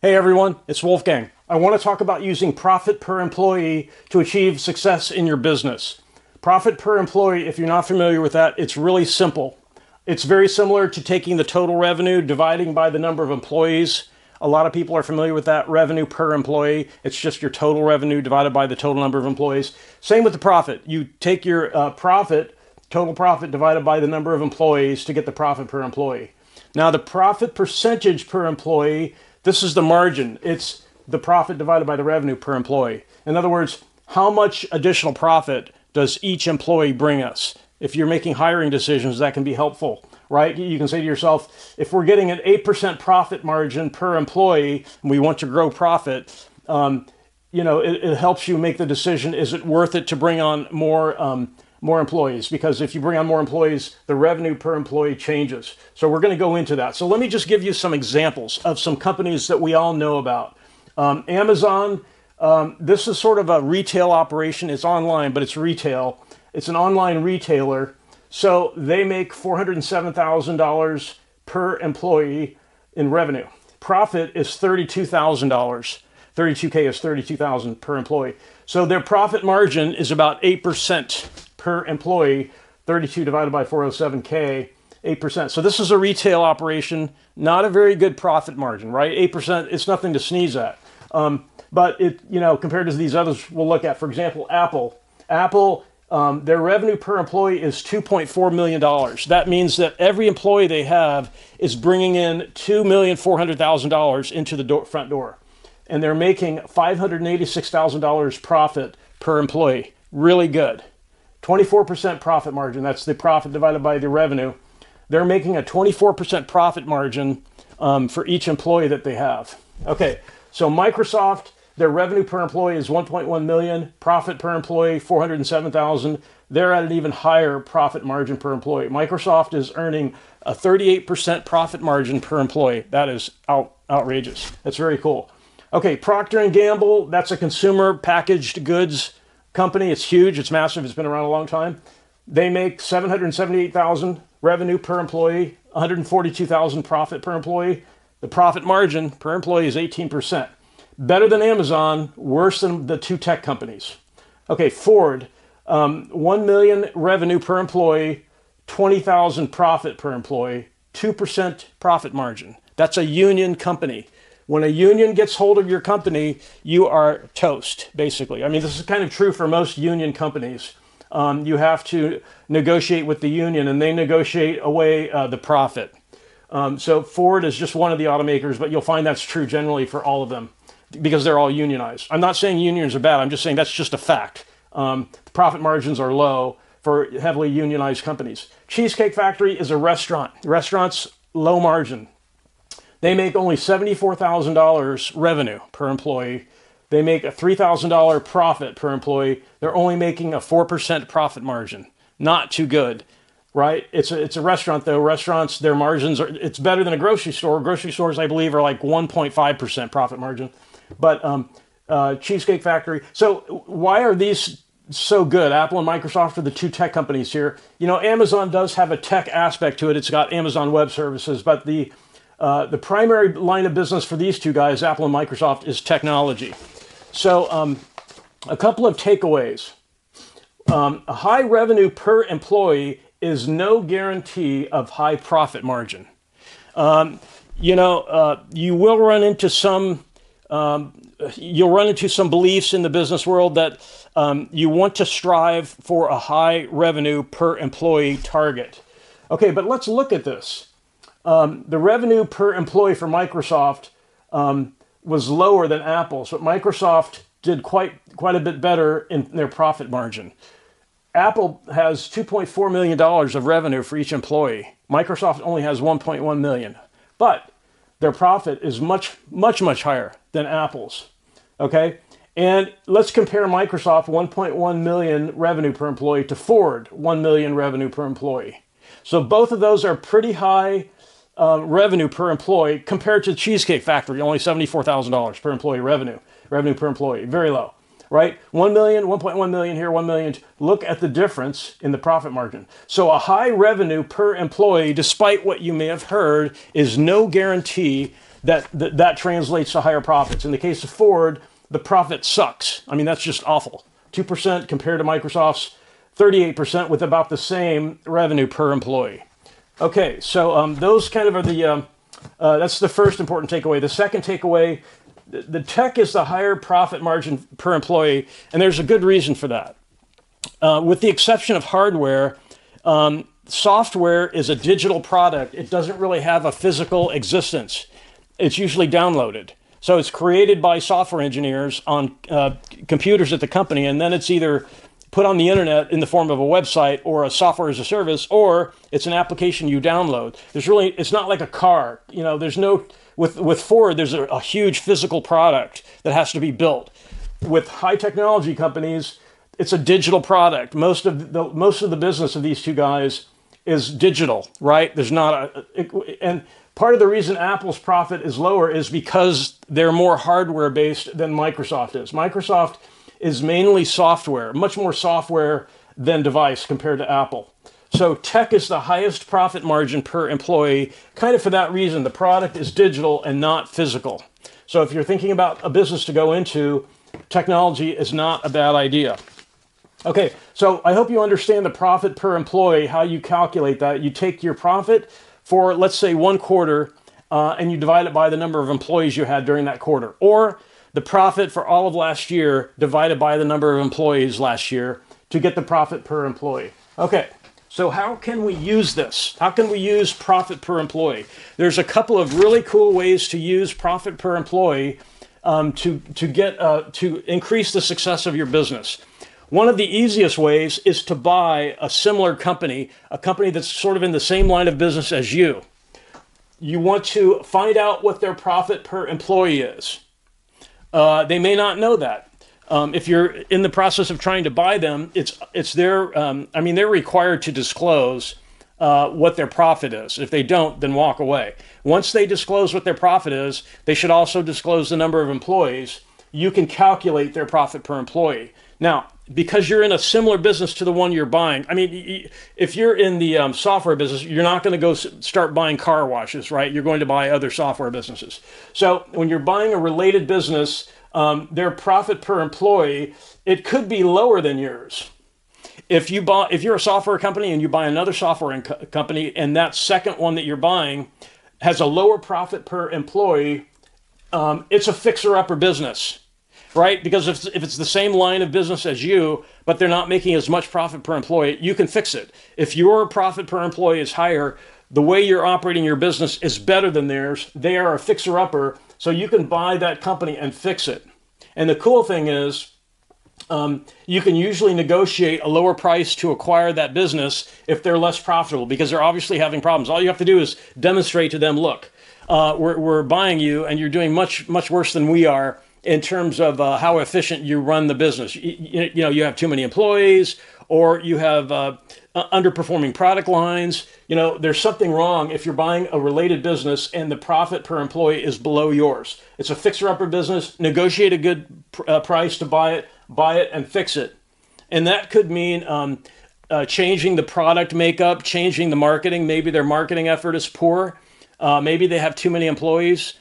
Hey everyone, it's Wolfgang. I want to talk about using profit per employee to achieve success in your business. Profit per employee, if you're not familiar with that, it's really simple. It's very similar to taking the total revenue, dividing by the number of employees. A lot of people are familiar with that, revenue per employee. It's just your total revenue divided by the total number of employees. Same with the profit. You take your total profit divided by the number of employees to get the profit per employee. Now the profit percentage per employee, this is the margin. It's the profit divided by the revenue per employee. In other words, how much additional profit does each employee bring us? If you're making hiring decisions, that can be helpful, right? You can say to yourself, if we're getting an 8% profit margin per employee and we want to grow profit, it helps you make the decision, is it worth it to bring on more employees? Because if you bring on more employees, the revenue per employee changes. So we're going to go into that. So let me just give you some examples of some companies that we all know about. Amazon, this is sort of a retail operation. It's online, but it's retail. It's an online retailer. So they make $407,000 per employee in revenue. Profit is $32,000. 32K is $32,000 per employee. So their profit margin is about 8% per employee. 32 divided by 407K, 8%. So this is a retail operation, not a very good profit margin, right? 8%, it's nothing to sneeze at. But compared to these others we'll look at, for example, Apple. Their revenue per employee is $2.4 million. That means that every employee they have is bringing in $2,400,000 into the front door. And they're making $586,000 profit per employee. Really good. 24% profit margin. That's the profit divided by the revenue. They're making a 24% profit margin for each employee that they have. Okay, so Microsoft, their revenue per employee is 1.1 million, profit per employee 407,000. They're at an even higher profit margin per employee. Microsoft is earning a 38% profit margin per employee. That is outrageous. That's very cool. Okay, Procter & Gamble, that's a consumer packaged goods company. It's huge, it's massive, it's been around a long time. They make $778,000 revenue per employee, $142,000 profit per employee. The profit margin per employee is 18%. Better than Amazon, worse than the two tech companies. Okay, Ford, 1 million revenue per employee, 20,000 profit per employee, 2% profit margin. That's a union company. When a union gets hold of your company, you are toast, basically. I mean, this is kind of true for most union companies. You have to negotiate with the union, and they negotiate away the profit. So Ford is just one of the automakers, but you'll find that's true generally for all of them because they're all unionized. I'm not saying unions are bad. I'm just saying that's just a fact. The profit margins are low for heavily unionized companies. Cheesecake Factory is a restaurant. Restaurants, low margin. They make only $74,000 revenue per employee. They make a $3,000 profit per employee. They're only making a 4% profit margin. Not too good, right? It's a restaurant though. Restaurants, their margins it's better than a grocery store. Grocery stores, I believe, are like 1.5% profit margin. But Cheesecake Factory. So why are these so good? Apple and Microsoft are the two tech companies here. Amazon does have a tech aspect to it. It's got Amazon Web Services, but the primary line of business for these two guys, Apple and Microsoft, is technology. So a couple of takeaways. A high revenue per employee is no guarantee of high profit margin. You will run into some beliefs in the business world that you want to strive for a high revenue per employee target. Okay, but let's look at this. The revenue per employee for Microsoft was lower than Apple's, but Microsoft did quite a bit better in their profit margin. Apple has $2.4 million of revenue for each employee. Microsoft only has $1.1 million, but their profit is much, much, much higher than Apple's. Okay, and let's compare Microsoft 1.1 million revenue per employee to Ford 1 million revenue per employee. So both of those are pretty high revenue per employee compared to Cheesecake Factory, only $74,000 per employee revenue per employee, very low. right? 1 million, 1.1 million here, 1 million. Look at the difference in the profit margin. So a high revenue per employee, despite what you may have heard, is no guarantee that translates to higher profits. In the case of Ford, the profit sucks. I mean, that's just awful. 2% compared to Microsoft's 38% with about the same revenue per employee. Okay, so those kind of are that's the first important takeaway. The second takeaway, the tech is the higher profit margin per employee, and there's a good reason for that. With the exception of hardware, software is a digital product. It doesn't really have a physical existence. It's usually downloaded. So it's created by software engineers on computers at the company, and then it's either put on the internet in the form of a website or a software as a service, or it's an application you download. It's not like a car. With Ford, there's a huge physical product that has to be built. With high technology companies, it's a digital product. Most of the business of these two guys is digital, right? And part of the reason Apple's profit is lower is because they're more hardware based than Microsoft is. Microsoft is mainly software, much more software than device compared to Apple. So tech is the highest profit margin per employee, kind of for that reason. The product is digital and not physical. So if you're thinking about a business to go into, technology is not a bad idea. Okay, so I hope you understand the profit per employee, how you calculate that. You take your profit for, let's say, one quarter, and you divide it by the number of employees you had during that quarter. Or the profit for all of last year divided by the number of employees last year to get the profit per employee. Okay, so how can we use this? How can we use profit per employee? There's a couple of really cool ways to use profit per employee to increase the success of your business. One of the easiest ways is to buy a similar company, a company that's sort of in the same line of business as you. You want to find out what their profit per employee is. They may not know that. If you're in the process of trying to buy them, they're required to disclose what their profit is. If they don't, then walk away. Once they disclose what their profit is, they should also disclose the number of employees. You can calculate their profit per employee. Now, because you're in a similar business to the one you're buying, I mean, if you're in the software business, you're not going to go start buying car washes, right? You're going to buy other software businesses. So when you're buying a related business, their profit per employee, it could be lower than yours. If you're a software company and you buy another software company, and that second one that you're buying has a lower profit per employee, it's a fixer-upper business. Right? Because if it's the same line of business as you, but they're not making as much profit per employee, you can fix it. If your profit per employee is higher, the way you're operating your business is better than theirs. They are a fixer-upper, so you can buy that company and fix it. And the cool thing is, you can usually negotiate a lower price to acquire that business if they're less profitable, because they're obviously having problems. All you have to do is demonstrate to them, look, we're buying you, and you're doing much, much worse than we are in terms of how efficient you run the business. You have too many employees, or you have underperforming product lines. There's something wrong if you're buying a related business and the profit per employee is below yours. It's a fixer-upper business. Negotiate a good price to buy it and fix it. And that could mean changing the product makeup, changing the marketing. Maybe their marketing effort is poor. Maybe they have too many employees.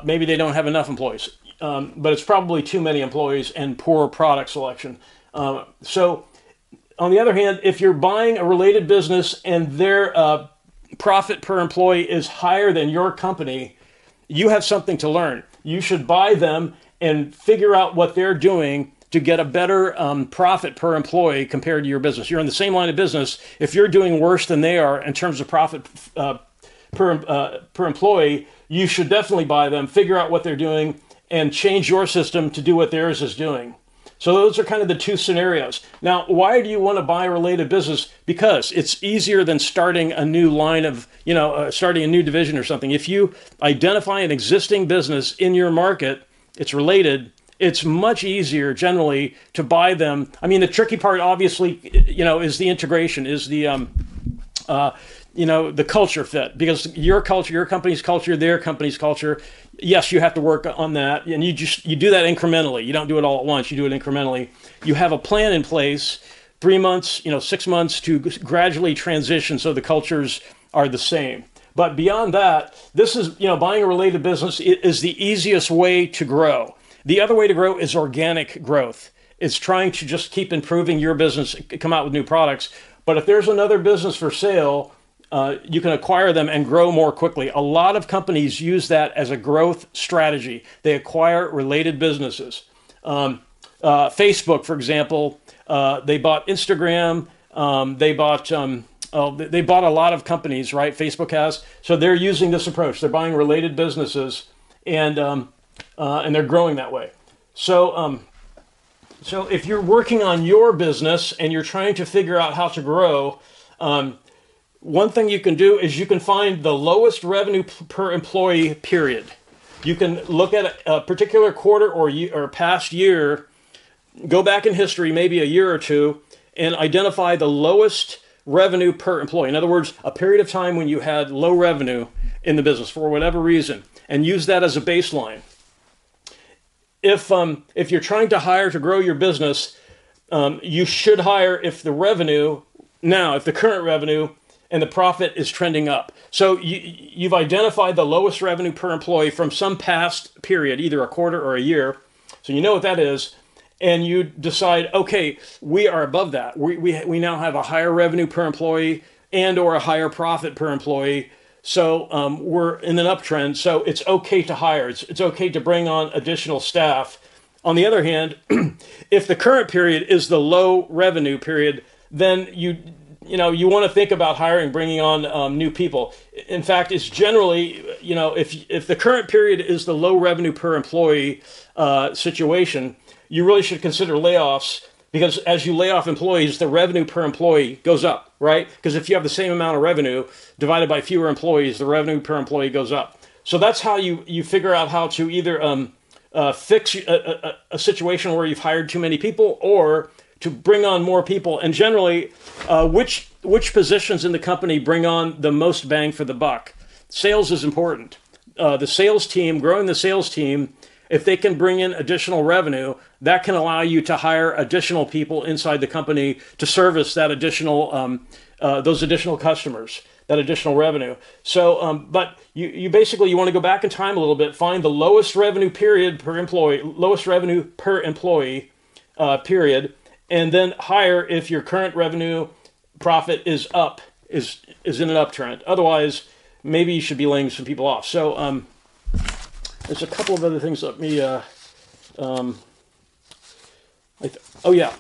Maybe they don't have enough employees. But it's probably too many employees and poor product selection. So on the other hand, if you're buying a related business and their profit per employee is higher than your company, you have something to learn. You should buy them and figure out what they're doing to get a better profit per employee compared to your business. You're in the same line of business. If you're doing worse than they are in terms of profit per employee, you should definitely buy them, figure out what they're doing, and change your system to do what theirs is doing. So those are kind of the two scenarios. Now, why do you want to buy a related business? Because it's easier than starting a new line of, starting a new division or something. If you identify an existing business in your market, it's related, it's much easier generally to buy them. I mean, the tricky part obviously, is the integration, is the culture fit, because your culture, your company's culture, their company's culture. Yes, you have to work on that, and you do that incrementally. You don't do it all at once. You do it incrementally. You have a plan in place, 3 months, 6 months to gradually transition so the cultures are the same. But beyond that, this is, buying a related business is the easiest way to grow. The other way to grow is organic growth. It's trying to just keep improving your business, come out with new products. But if there's another business for sale, you can acquire them and grow more quickly. A lot of companies use that as a growth strategy. They acquire related businesses. Facebook, for example, they bought Instagram. They bought a lot of companies, right? Facebook has. So they're using this approach. They're buying related businesses, and they're growing that way. So if you're working on your business and you're trying to figure out how to grow, one thing you can do is you can find the lowest revenue per employee period. You can look at a particular quarter or past year, go back in history, maybe a year or two, and identify the lowest revenue per employee. In other words, a period of time when you had low revenue in the business for whatever reason, and use that as a baseline. If you're trying to hire to grow your business, you should hire if the current revenue and the profit is trending up. So you've identified the lowest revenue per employee from some past period, either a quarter or a year. So you know what that is. And you decide, okay, we are above that. We now have a higher revenue per employee and or a higher profit per employee. So we're in an uptrend. So it's okay to hire. It's okay to bring on additional staff. On the other hand, if the current period is the low revenue period, then you want to think about hiring, bringing on new people. In fact, it's generally, if the current period is the low revenue per employee situation, you really should consider layoffs, because as you lay off employees, the revenue per employee goes up, right? Because if you have the same amount of revenue divided by fewer employees, the revenue per employee goes up. So that's how you figure out how to either fix a situation where you've hired too many people, or to bring on more people. And generally, which positions in the company bring on the most bang for the buck? Sales is important. The sales team, growing the sales team, if they can bring in additional revenue, that can allow you to hire additional people inside the company to service that those additional customers, that additional revenue. So, but you basically want to go back in time a little bit, find the lowest revenue period per employee, lowest revenue per employee period, and then hire if your current revenue profit is in an uptrend. Otherwise, maybe you should be laying some people off. So. There's a couple of other things. Let me.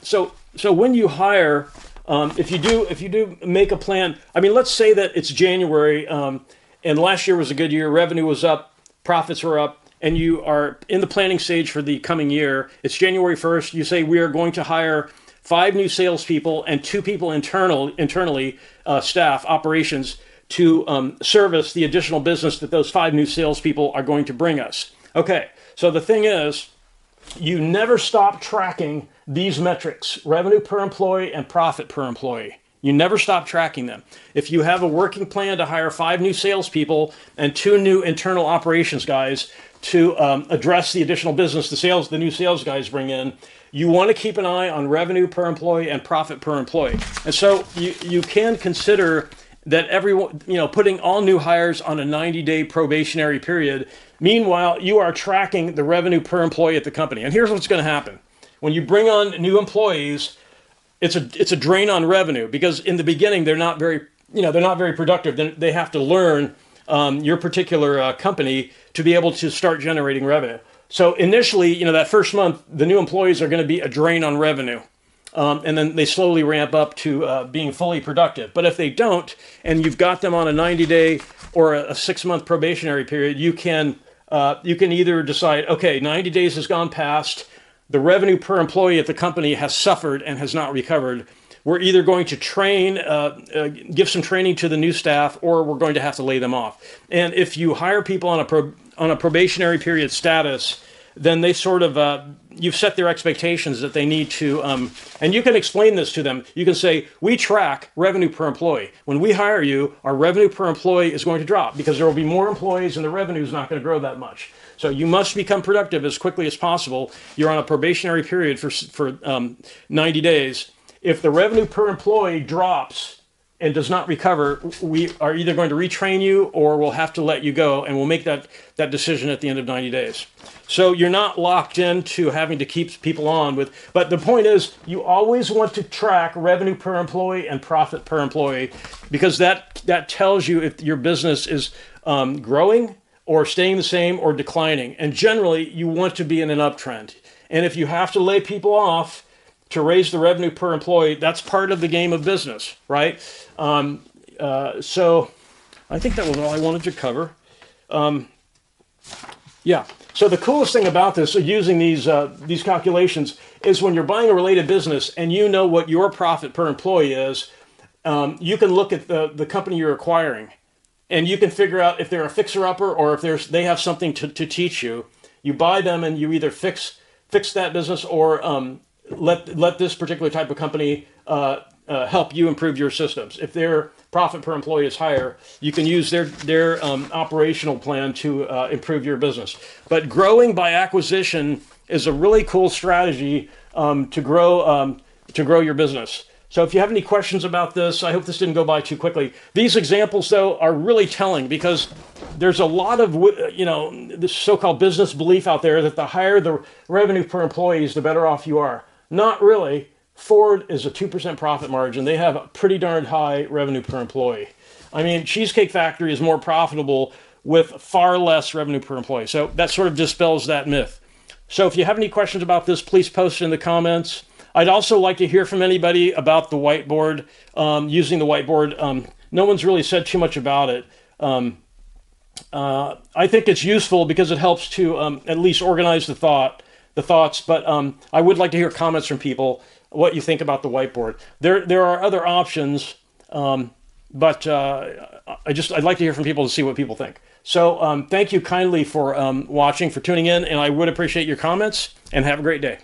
So when you hire, if you do make a plan. I mean, let's say that it's January, and last year was a good year. Revenue was up, profits were up, and you are in the planning stage for the coming year. It's January 1st. You say we are going to hire 5 new salespeople and 2 people internally, staff operations, to service the additional business that those 5 new salespeople are going to bring us. Okay, so the thing is, you never stop tracking these metrics, revenue per employee and profit per employee. You never stop tracking them. If you have a working plan to hire 5 new salespeople and 2 new internal operations guys to address the additional business the new sales guys bring in, you want to keep an eye on revenue per employee and profit per employee. And so you can consider that everyone, putting all new hires on a 90-day probationary period. Meanwhile, you are tracking the revenue per employee at the company. And here's what's going to happen. When you bring on new employees, it's a drain on revenue, because in the beginning, they're not very productive. They have to learn your particular company to be able to start generating revenue. So initially, that first month, the new employees are going to be a drain on revenue. And then they slowly ramp up to being fully productive. But if they don't, and you've got them on a 90-day or a 6-month probationary period, you can either decide, okay, 90 days has gone past, the revenue per employee at the company has suffered and has not recovered. We're either going to train, give some training to the new staff, or we're going to have to lay them off. And if you hire people on a probationary period status, then they sort of, you've set their expectations that they need to, and you can explain this to them. You can say, we track revenue per employee. When we hire you, our revenue per employee is going to drop because there will be more employees and the revenue is not going to grow that much. So you must become productive as quickly as possible. You're on a probationary period for 90 days. If the revenue per employee drops and does not recover, we are either going to retrain you or we'll have to let you go, and we'll make that decision at the end of 90 days. So you're not locked into having to keep people on with, but the point is you always want to track revenue per employee and profit per employee, because that tells you if your business is growing or staying the same or declining. And generally you want to be in an uptrend. And if you have to lay people off to raise the revenue per employee, that's part of the game of business, right? So I think that was all I wanted to cover. Yeah. So the coolest thing about this, using these calculations, is when you're buying a related business and you know what your profit per employee is, you can look at the company you're acquiring, and you can figure out if they're a fixer-upper or if they have something to teach you. You buy them and you either fix that business or let this particular type of company help you improve your systems. If their profit per employee is higher, you can use their operational plan to improve your business. But growing by acquisition is a really cool strategy to grow your business. So if you have any questions about this, I hope this didn't go by too quickly. These examples, though, are really telling, because there's a lot of, this so-called business belief out there that the higher the revenue per employee is, the better off you are. Not really. Ford is a 2% profit margin. They have a pretty darn high revenue per employee. I mean, Cheesecake Factory is more profitable with far less revenue per employee. So that sort of dispels that myth. So if you have any questions about this, please post in the comments. I'd also like to hear from anybody about the whiteboard, using the whiteboard. No one's really said too much about it. I think it's useful because it helps to at least organize the thoughts, but I would like to hear comments from people, what you think about the whiteboard. There are other options, but I'd like to hear from people to see what people think. So thank you kindly for watching, for tuning in, and I would appreciate your comments, and have a great day.